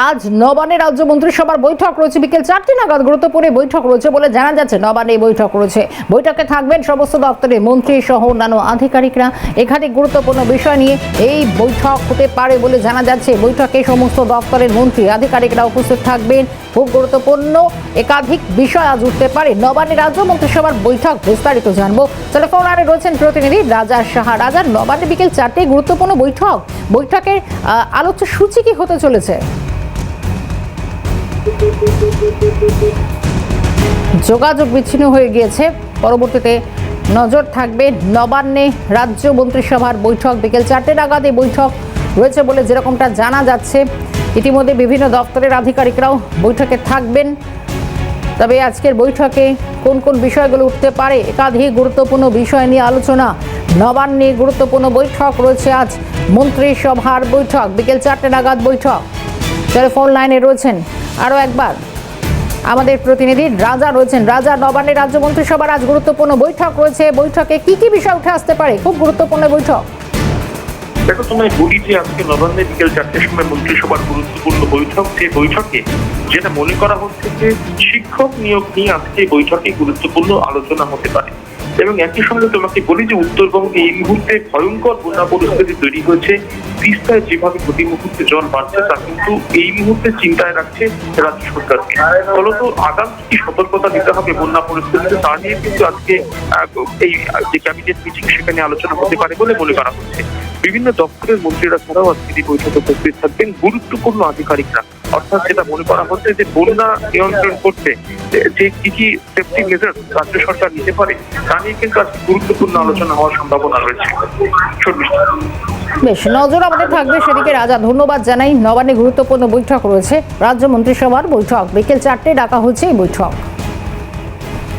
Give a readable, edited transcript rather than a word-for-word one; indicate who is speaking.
Speaker 1: আজ নবান্নে রাজ্য মন্ত্রিসভার বৈঠক রয়েছে বিকেল 4টা নাগাদ গুরুত্বপূর্ণ বৈঠক রয়েছে বলে জানা যাচ্ছে। নবান্নে বৈঠক রয়েছে, বৈঠকে থাকবেন সমস্ত দপ্তরের মন্ত্রী সহ অন্যান্য আধিকারিকরা। একাধিক গুরুত্বপূর্ণ বিষয় নিয়ে এই বৈঠক হতে পারে বলে জানা যাচ্ছে। বৈঠকে সমস্ত দপ্তরের মন্ত্রী আধিকারিকরা উপস্থিত থাকবেন। খুব গুরুত্বপূর্ণ একাধিক বিষয় আজ উঠতে পারে নবান্নে রাজ্য মন্ত্রিসভার বৈঠক। বিস্তারিত জানবো, টেলিফোন লাইনে রয়েছেন প্রতিনিধি রাজা সাহা। রাজা, নবান্নে বিকেল 4টায় গুরুত্বপূর্ণ বৈঠক, বৈঠকের আলোচ্য সূচি কি হতে চলেছে? যোগাযোগ বিচ্ছিন্ন হয়ে গিয়েছে, পরবর্তীতে নজর থাকবে নবান্নে রাজ্য মন্ত্রিসভার বৈঠক। বিকেল 4টে নাগাদ এই বৈঠক রয়েছে বলে যেরকমটা জানা যাচ্ছে। ইতিমধ্যে বিভিন্ন দপ্তরের আধিকারিকরাও বৈঠকে থাকবেন। তবে আজকের বৈঠকে কোন কোন বিষয়গুলো উঠতে পারে, একাধিক গুরুত্বপূর্ণ বিষয় নিয়ে আলোচনা। নবান্নে গুরুত্বপূর্ণ বৈঠক রয়েছে আজ, মন্ত্রিসভার বৈঠক বিকেল 4টে নাগাদ বৈঠক। টেলিফোন লাইনে রয়েছেন আরও একবার আমাদের প্রতিনিধি রাজা রয়েছেন। রাজা, নবান্নে রাজ্য মন্ত্রিসভার আজ গুরুত্বপূর্ণ বৈঠক রয়েছে, বৈঠকে কি কি বিষয় উঠে আসতে পারে? খুব গুরুত্বপূর্ণ বৈঠক।
Speaker 2: দেখো, তোমায় বলি যে আজকে নবান্নে বিকেল 4টের সময় মন্ত্রিসভার গুরুত্বপূর্ণ বৈঠক। যে বৈঠকে যেটা মনে করা হচ্ছে যে শিক্ষক নিয়োগ নিয়ে আজকে বৈঠকে গুরুত্বপূর্ণ আলোচনা হতে পারে। এবং একই সঙ্গে তোমাকে বলি যে উত্তরবঙ্গে এই মুহূর্তে ভয়ঙ্কর বন্যা পরিস্থিতি তৈরি হয়েছে। তিস্তায় যেভাবে প্রতি মুহূর্তে জল বাড়ছে তা কিন্তু এই মুহূর্তে চিন্তায় রাখছে রাজ্য সরকারকে। ফলত আগামী কি সতর্কতা দিতে হবে বন্যা পরিস্থিতিতে তা নিয়ে কিন্তু আজকে এই যে ক্যাবিনেট মিটিং সেখানে আলোচনা হতে পারে বলে মনে করা হচ্ছে। বিভিন্ন দপ্তরের মন্ত্রীরা ছাড়াও আজকে এই বৈঠকে উপস্থিত থাকবেন গুরুত্বপূর্ণ আধিকারিকরা। অর্থাৎ যেটা মনে করা হচ্ছে যে বন্যা নিয়ন্ত্রণ করতে যে কি কি সেফটি মেজার রাজ্য সরকার নিতে পারে তা নিয়ে কিন্তু আজকে গুরুত্বপূর্ণ আলোচনা হওয়ার সম্ভাবনা রয়েছে।
Speaker 1: বেশ, নজর আমাদের থাকবে সেদিকে। রাজা, ধন্যবাদ জানাই। নবান্নে গুরুত্বপূর্ণ বৈঠক রয়েছে, রাজ্য মন্ত্রিসভার বৈঠক বিকেল 4টে ডাকা হচ্ছে এই বৈঠক।